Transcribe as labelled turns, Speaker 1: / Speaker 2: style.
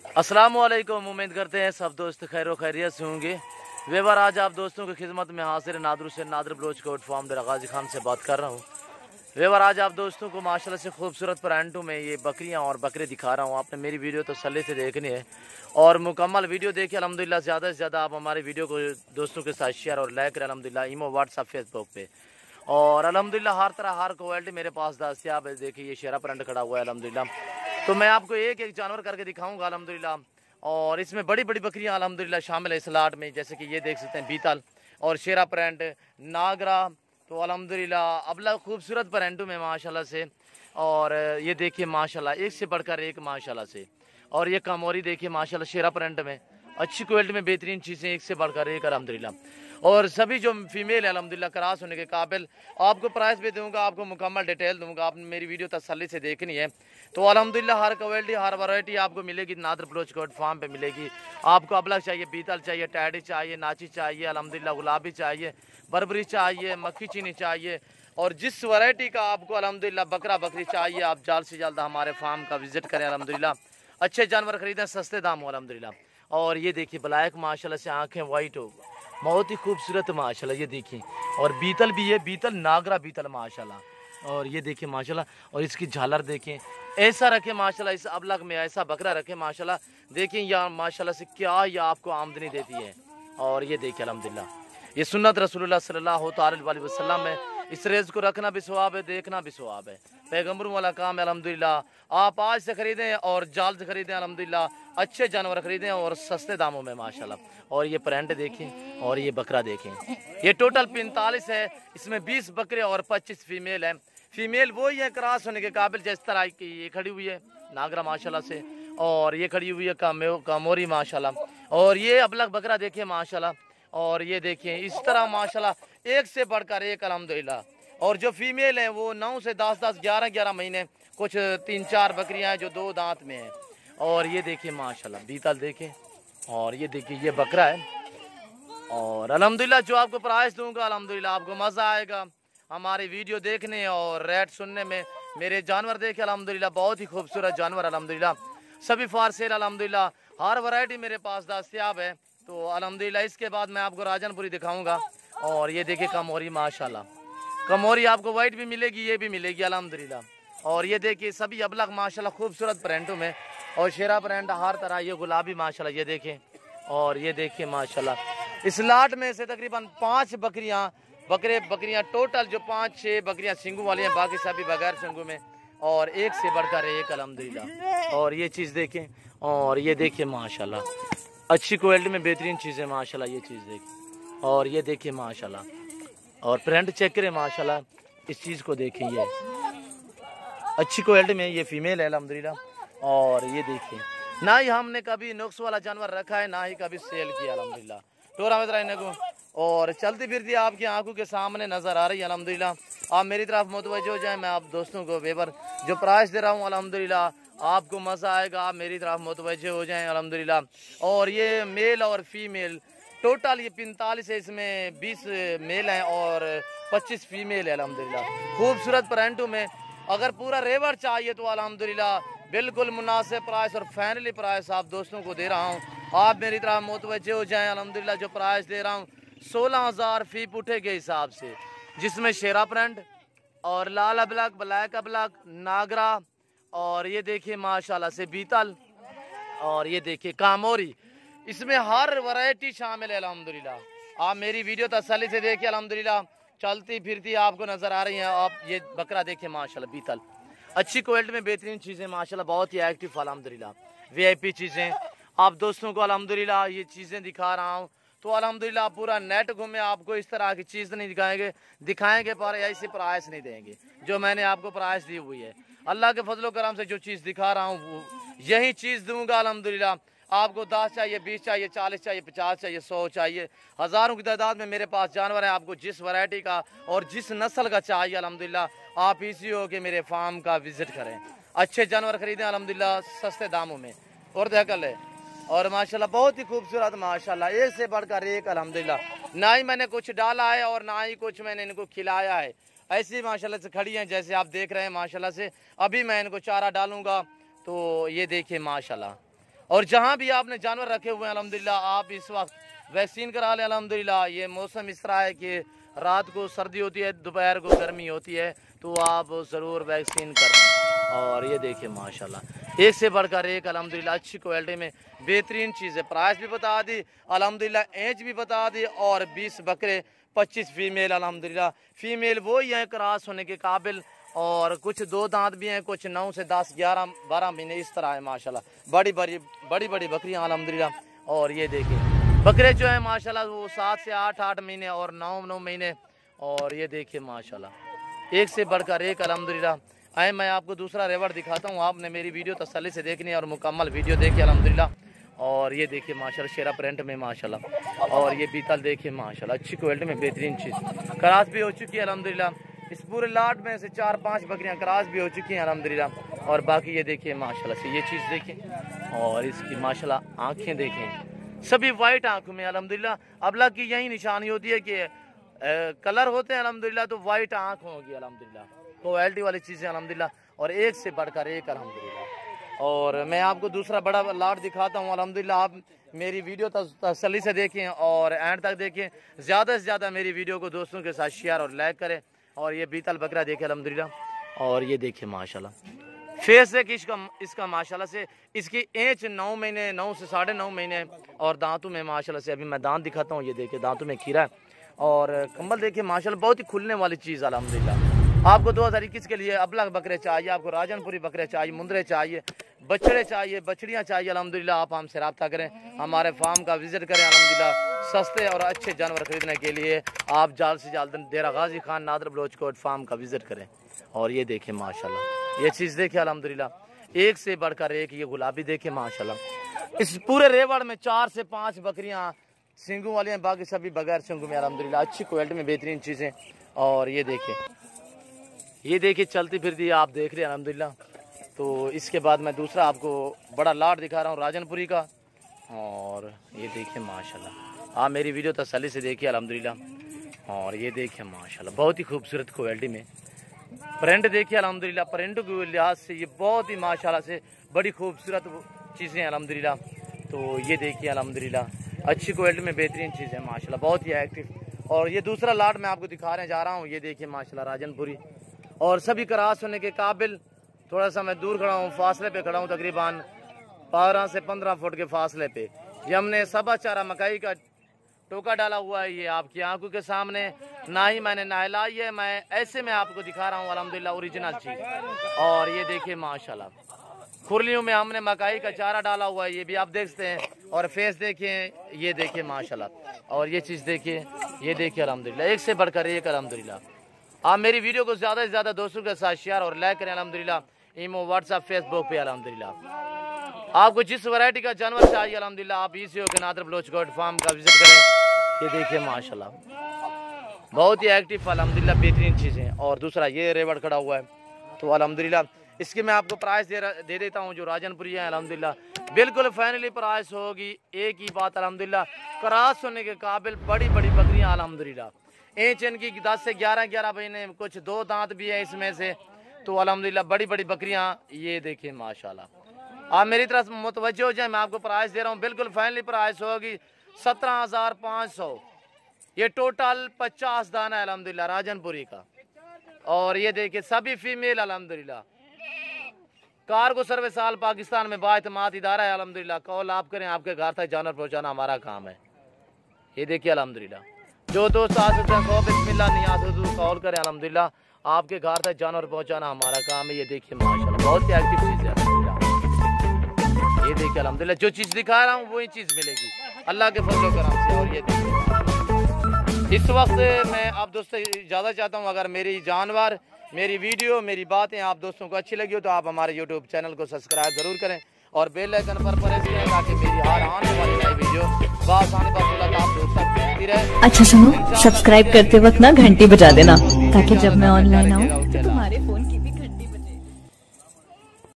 Speaker 1: अस्सलामुअलैकुम। उम्मीद करते हैं सब दोस्त खैर खैरियत से होंगे। वेवर आज आप दोस्तों की खिदमत में हाजिर नादर से नादर बलोच कोट फार्म डरा गाजी खान से बात कर रहा हूँ। वेवर आज आप दोस्तों को माशाल्लाह से खूबसूरत प्लांटों में ये बकरियाँ और बकरे दिखा रहा हूँ। आपने मेरी वीडियो तो तसल्ली से देखनी है और मुकम्मल वीडियो देखिए। अल्हम्दुलिल्लाह ज़्यादा से ज़्यादा आप हमारे वीडियो को दोस्तों के साथ शेयर और लाइक करें। अल्हम्दुलिल्लाह ईमो व्हाट्सअप फेसबुक पे और अल्हम्दुलिल्लाह हर तरह हर क्वालिटी मेरे पास दस्तियाब है। देखिए ये शेरा प्रिंट खड़ा हुआ है अल्हम्दुलिल्लाह। तो मैं आपको एक एक जानवर करके दिखाऊंगा अल्हम्दुलिल्लाह। और इसमें बड़ी बड़ी बकरियां अल्हम्दुलिल्लाह शामिल है इस लाट में, जैसे कि ये देख सकते हैं बीतल और शेरा प्रिंट नागरा। तो अल्हम्दुलिल्लाह अबला खूबसूरत प्रिंटों में माशाल्लाह से। और ये देखिए माशाल्लाह एक से बढ़कर एक माशाल्लाह से। और ये कामोरी देखिए माशाल्लाह शेरा प्रिंट में अच्छी क्वालिटी में बेहतरीन चीज़ें एक से बढ़कर एक अल्हम्दुलिल्लाह। और सभी जो फीमेल है अल्हम्दुलिल्लाह क्रॉस होने के काबिल। आपको प्राइस भी दूंगा, आपको मुकम्मल डिटेल दूंगा। आपने मेरी वीडियो तसल्ली से देखनी है तो अल्हम्दुलिल्लाह हर क्वालिटी हर वैरायटी आपको मिलेगी। नादर बलोच कोट फार्म पे मिलेगी। आपको अबलग चाहिए, बीतल चाहिए, टैडी चाहिए, नाची चाहिए, अल्हम्दुलिल्लाह गुलाबी चाहिए, बरबरी चाहिए, मक्खी चीनी चाहिए और जिस वैरायटी का आपको अल्हम्दुलिल्लाह बकरा बकरी चाहिए आप जल्द से जल्द हमारे फार्म का विजिट करें। अल्हम्दुलिल्लाह अच्छे जानवर खरीदें सस्ते दाम हो अल्हम्दुलिल्लाह। और ये देखिए ब्लैक माशाल्लाह से आंखें वाइट हो, बहुत ही खूबसूरत माशाल्लाह। ये देखिए और बीतल भी है, बीतल नागरा बीतल माशाल्लाह। और ये देखिए माशाल्लाह और इसकी झालर देखें, ऐसा रखे माशाल्लाह। इस अबलग में ऐसा बकरा रखे माशाल्लाह। देखें यार माशाल्लाह से क्या ये आपको आमदनी देती है। और ये देखिए अल्हम्दुलिल्लाह ये सुन्नत रसूलुल्लाह सल्लल्लाहु अलैहि वसल्लम है। इस रेज़ को रखना भी सवाब है, देखना भी सवाब है, पैगम्बरों वाला काम है अल्हम्दुलिल्लाह। आप आज से खरीदें और जाल से खरीदें अल्हम्दुलिल्लाह। अच्छे जानवर खरीदें और सस्ते दामों में माशाल्लाह। और ये प्रिंट देखें और ये बकरा देखें। ये टोटल 45 है, इसमें 20 बकरे और 25 फीमेल हैं। फीमेल वही है क्रॉस होने के काबिल, जिस तरह की ये खड़ी हुई है नागरा माशाल्लाह से। और ये खड़ी हुई है कामोरी माशाल्लाह। और ये अबलग बकरा देखिए माशाल्लाह। और ये देखिए इस तरह माशाल्लाह एक से बढ़कर एक अल्हम्दुलिल्लाह। और जो फीमेल हैं वो 9 से 10-10 11-11 महीने, कुछ 3-4 बकरियां हैं जो 2 दांत में हैं। और ये देखिए माशाल्लाह बीतल देखें। और ये देखिए ये बकरा है। और अल्हम्दुलिल्लाह जो आपको प्राइस दूंगा अल्हम्दुलिल्लाह आपको मज़ा आएगा हमारी वीडियो देखने और रेट सुनने में। मेरे जानवर देखे अल्हम्दुलिल्लाह, बहुत ही खूबसूरत जानवर अल्हम्दुलिल्लाह, सभी फार सेल अल्हम्दुलिल्लाह। हर वैरायटी मेरे पास दस्तियाब है। तो अल्हम्दुलिल्लाह इसके बाद मैं आपको राजनपुरी दिखाऊंगा। और ये देखिए कमोरी माशाल्लाह, कमोरी आपको वाइट भी मिलेगी, ये भी मिलेगी अल्हम्दुलिल्लाह। और ये देखिए सभी अबलग माशाल्लाह खूबसूरत प्रिंटों में और शेरा प्रिंट हर तरह। ये गुलाबी माशाल्लाह ये देखें। और ये देखिए माशाल्लाह इस लाट में से तकरीबन 5 बकरियां टोटल जो 5-6 बकरियां सिंगू वाली हैं, बाकी सभी बगैर सिंगू में। और एक से बढ़कर एक अल्हम्दुलिल्लाह। और ये चीज़ देखें और ये देखिए माशाल्लाह अच्छी क्वालिटी में बेहतरीन चीज़ें माशाल्लाह। ये चीज़ देखें और ये देखिए माशाल्लाह और प्रिंट चेक करें माशाल्लाह। इस चीज़ को देखें, ये अच्छी क्वालिटी में ये फीमेल है अल्हम्दुलिल्लाह। और ये देखिए ना ही हमने कभी नुक्स वाला जानवर रखा है ना ही कभी सेल किया अल्हम्दुलिल्लाह। टोरा में को और चलती फिरती आपकी आंखों के सामने नज़र आ रही है अल्हम्दुलिल्लाह। आप मेरी तरफ मुतवज्जो हो जाए, मैं आप दोस्तों को वेबर जो प्राइस दे रहा हूँ अल्हम्दुलिल्लाह आपको मज़ा आएगा। आप मेरी तरफ मुतवज्जो हो जाएँ अल्हम्दुलिल्लाह। और ये मेल और फीमेल टोटल ये 45 है, इसमें 20 मेल हैं और 25 फीमेल है अल्हम्दुलिल्लाह। खूबसूरत प्रिंटों में अगर पूरा रेवर चाहिए तो अल्हम्दुलिल्लाह बिल्कुल मुनासिब प्राइस और फैनली प्राइस आप दोस्तों को दे रहा हूँ। आप मेरी तरफ मुतवज्जो हो जाएँ अल्हम्दुलिल्लाह। जो प्राइस दे रहा हूँ 16,000 फी पुठे के हिसाब से, जिसमें शेरा प्रिंट और लाल अबलग ब्लैक अबलग नागरा और ये देखिए माशाल्लाह से बीतल और ये देखिए कामोरी, इसमें हर वैरायटी शामिल है अल्हम्दुलिल्लाह। आप मेरी वीडियो तसल्ली से देखिए अल्हम्दुलिल्लाह। चलती फिरती आपको नज़र आ रही हैं। आप ये बकरा देखिए माशाल्लाह बीतल अच्छी क्वालिटी में बेहतरीन चीज़ें माशाल्लाह, बहुत ही एक्टिव अल्हम्दुलिल्लाह। वीआईपी चीज़ें आप दोस्तों को अल्हम्दुलिल्लाह ये चीज़ें दिखा रहा हूँ। तो अल्हम्दुलिल्लाह पूरा नेट घूमे आपको इस तरह की चीज़ नहीं दिखाएंगे पर ऐसी प्राइस नहीं देंगे जो मैंने आपको प्राइस दी हुई है। अल्लाह के फजलो करम से जो चीज़ दिखा रहा हूँ यही चीज़ दूंगा अल्हम्दुलिल्लाह। आपको 10 चाहिए, 20 चाहिए, 40 चाहिए, 50 चाहिए, 100 चाहिए, हज़ारों की तादाद में मेरे पास जानवर है। आपको जिस वैरायटी का और जिस नस्ल का चाहिए अल्हम्दुलिल्लाह आप इसी हो के मेरे फार्म का विजिट करें। अच्छे जानवर खरीदें अल्हम्दुलिल्लाह सस्ते दामों में। और देखा ले और माशाल्लाह बहुत ही खूबसूरत माशाल्लाह एक से बढ़कर एक अल्हम्दुलिल्लाह। ना ही मैंने कुछ डाला है और ना ही कुछ मैंने इनको खिलाया है, ऐसी माशाल्लाह से खड़ी हैं जैसे आप देख रहे हैं माशाल्लाह से। अभी मैं इनको चारा डालूंगा तो ये देखिए माशाल्लाह। और जहाँ भी आपने जानवर रखे हुए हैं अल्हम्दुलिल्लाह आप इस वक्त वैक्सीन करा लें अल्हम्दुलिल्लाह। ये मौसम इस तरह है कि रात को सर्दी होती है, दोपहर को गर्मी होती है, तो आप ज़रूर वैक्सीन करें। और ये देखिए माशाल्लाह एक से बढ़कर एक अल्हम्दुलिल्लाह अच्छी क्वालिटी में बेहतरीन चीज़ है। प्राइस भी बता दी अल्हम्दुलिल्लाह, एज भी बता दी, और 20 बकरे 25 फीमेल अल्हम्दुलिल्लाह। फीमेल वो ही है क्रॉस होने के काबिल, और कुछ 2 दांत भी हैं, कुछ 9 से 10 11 12 महीने इस तरह है माशाल्लाह। बड़ी बड़ी बकरियाँ अल्हम्दुलिल्लाह। और ये देखिए बकरे जो है माशाल्लाह वो 7 से 8 महीने और 9 महीने। और ये देखिए माशाल्लाह एक से बढ़कर एक अल्हम्दुलिल्लाह। आए मैं आपको दूसरा रेवड़ दिखाता हूँ, आपने मेरी वीडियो तसल्ली से देखनी है और मुकम्मल वीडियो देखिए अल्हम्दुलिल्लाह। और ये देखिए माशाल्लाह शेरा प्रिंट में माशाल्लाह। और ये बीतल देखिए माशाल्लाह अच्छी क्वालिटी में बेहतरीन चीज़। क्रॉस भी हो चुकी है अल्हम्दुलिल्लाह। इस पूरे लाट में से 4-5 बकरियां क्रॉस भी हो चुकी हैं अल्हम्दुलिल्लाह। और बाकी ये देखिए माशाल्लाह से ये चीज़ देखें, और इसकी माशाल्लाह आँखें देखें, सभी वाइट आँखों में अल्हम्दुलिल्लाह। अल्लाह की यही निशानी होती है कि कलर होते हैं अल्हम्दुलिल्लाह, तो वाइट आँख होगी अल्हम्दुलिल्लाह। क्वालिटी वाली चीज़ें अल्हम्दुलिल्लाह, और एक से बढ़कर एक अल्हम्दुलिल्लाह। और मैं आपको दूसरा बड़ा लाट दिखाता हूँ अल्हम्दुलिल्लाह। आप मेरी वीडियो तसल्ली से देखें और एंड तक देखें। ज़्यादा से ज़्यादा मेरी वीडियो को दोस्तों के साथ शेयर और लाइक करें। और ये बीतल बकरा देखे अल्हम्दुलिल्लाह। और ये देखिए माशाल्लाह फेस है कि इसका माशाल्लाह से इसकी एज 9 महीने 9 से 9.5 महीने। और दांतों में माशाल्लाह से अभी मैं दांत दिखाता हूँ, ये देखिए दांतों में खीरा है। और कंबल देखिए माशाल्लाह बहुत ही खुलने वाली चीज़ अल्हम्दुलिल्लाह। आपको 2021 के लिए अबलग बकरे चाहिए, आपको राजनपुरी बकरे चाहिए, मुंदरे चाहिए, बछड़े चाहिए, बछड़ियाँ चाहिए अल्हम्दुलिल्लाह, आप हमसे रब्ता करें, हमारे फार्म का विजिट करें अल्हम्दुलिल्लाह। सस्ते और अच्छे जानवर खरीदने के लिए आप जल्द से जल्द डेरा गाजी खान नादर बलोच कोट फार्म का विजिट करें। और ये देखें माशाल्लाह ये चीज़ देखें अल्हम्दुलिल्लाह एक से बढ़कर एक। ये गुलाबी देखें माशाल्लाह। इस पूरे रेवड़ में 4 से 5 बकरियाँ सिंगों वाली हैं, बाकी सभी बगैर सिंगों में अल्हम्दुलिल्लाह अच्छी क्वालिटी में बेहतरीन चीज़ें। और ये देखिए चलती फिरती आप देख रहे हैं अल्हम्दुलिल्लाह। तो इसके बाद मैं दूसरा आपको बड़ा लाट दिखा रहा हूँ राजनपुरी का। और ये देखिए माशाल्लाह आप मेरी वीडियो तसल्ली से देखिए अल्हम्दुलिल्लाह। और ये देखिए माशाल्लाह बहुत ही खूबसूरत क्वालिटी में प्रिंट देखिए अल्हम्दुलिल्लाह। प्रिंट के लिहाज से ये बहुत ही माशाल्लाह से बड़ी खूबसूरत चीज़ें अल्हम्दुलिल्लाह। तो ये देखिए अल्हम्दुलिल्लाह अच्छी क्वालिटी में बेहतरीन चीज़ें माशाल्लाह बहुत ही एक्टिव। और ये दूसरा लाट मैं आपको दिखाने जा रहा हूँ, ये देखिए माशाल्लाह राजनपुरी। और सभी क्रॉस होने के काबिल। थोड़ा सा मैं दूर खड़ा हूँ, फासले पे खड़ा हूँ, तकरीबन 12 से 15 फुट के फासले पे। ये हमने सबा चारा मकई का टोका डाला हुआ है, ये आपकी आंखों के सामने। ना ही मैंने नहलाई है, मैं ऐसे में आपको दिखा रहा हूँ अल्हम्दुलिल्लाह ओरिजिनल चीज़। और ये देखिए माशाल्लाह खुरलियों में हमने मकई का चारा डाला हुआ है, ये भी आप देख सकते हैं। और फेस देखिए, ये देखिए माशाल्लाह। और ये चीज़ देखिए, ये देखिए अल्हम्दुलिल्लाह एक से बढ़कर एक अल्हम्दुलिल्लाह। आप मेरी वीडियो को ज़्यादा से ज़्यादा दोस्तों के साथ शेयर और लाइक करें अल्हम्दुलिल्लाह। ईमो व्हाट्सएप फेसबुक पे अल्हम्दुलिल्लाह। आपको जिस वैरायटी का जानवर चाहिए अल्हम्दुलिल्लाह आप इसी के नादर बलोच गोट फार्म का विजिट करें। ये देखिए माशाल्लाह बहुत ही एक्टिव अल्हम्दुलिल्लाह बेहतरीन चीज़ें। और दूसरा ये रेवड़ खड़ा हुआ है, तो अल्हम्दुलिल्लाह इसकी मैं आपको प्राइस दे देता हूँ। जो राजनपुरी है अल्हम्दुलिल्लाह बिल्कुल फाइनली प्राइस होगी। एक ही बात अल्हम्दुलिल्लाह क्रॉस होने के काबिल बड़ी बड़ी बकरियाँ अल्हम्दुलिल्लाह। एच इनकी 10 से 11 महीने, कुछ 2 दांत भी है इसमें से। तो अल्हम्दुलिल्लाह बड़ी बड़ी बकरियां ये देखिए माशाल्लाह। आप मेरी तरफ मुतवज्जो हो जाए, मैं आपको प्राइस दे रहा हूँ बिल्कुल फाइनली प्राइस होगी 17,500। ये टोटल 50 दाना है अल्हम्दुलिल्लाह राजनपुरी का। और ये देखिए सभी फीमेल अल्हम्दुलिल्लाह। कार्गो सर्विस आल पाकिस्तान में बाएतमाद इदारा है अल्हम्दुलिल्लाह। कॉल आप करें, आपके घर तक जानवर पहुँचाना हमारा काम है। ये देखिए अल्हम्दुलिल्लाह जो दोस्त आ सकते हैं 100 बिस्मिल्लाह नियाज़ कॉल करें अल्हम्दुलिल्लाह। आपके घर तक जानवर पहुंचाना हमारा काम है। ये देखिए माशाल्लाह बहुत ही एक्टिव चीज़ है अल्हम्दुलिल्लाह। ये देखिए अल्हम्दुलिल्लाह जो चीज़ दिखा रहा हूँ वही चीज़ मिलेगी अल्लाह के फजल करम से। और ये देखिए इस वक्त मैं आप दोस्तों इजाज़त चाहता हूँ। अगर मेरी जानवर, मेरी वीडियो, मेरी बातें आप दोस्तों को अच्छी लगी हो तो आप हमारे यूट्यूब चैनल को सब्सक्राइब ज़रूर करें और बेल आइकन पर प्रेस करें ताकि मेरी हर आने वाली नई वीडियो बासानी आप दोस्तों तक पहुंचती रहे।
Speaker 2: अच्छा सुनो, सब्सक्राइब करते वक्त ना घंटी बजा देना ताकि जब मैं ऑनलाइन आऊँ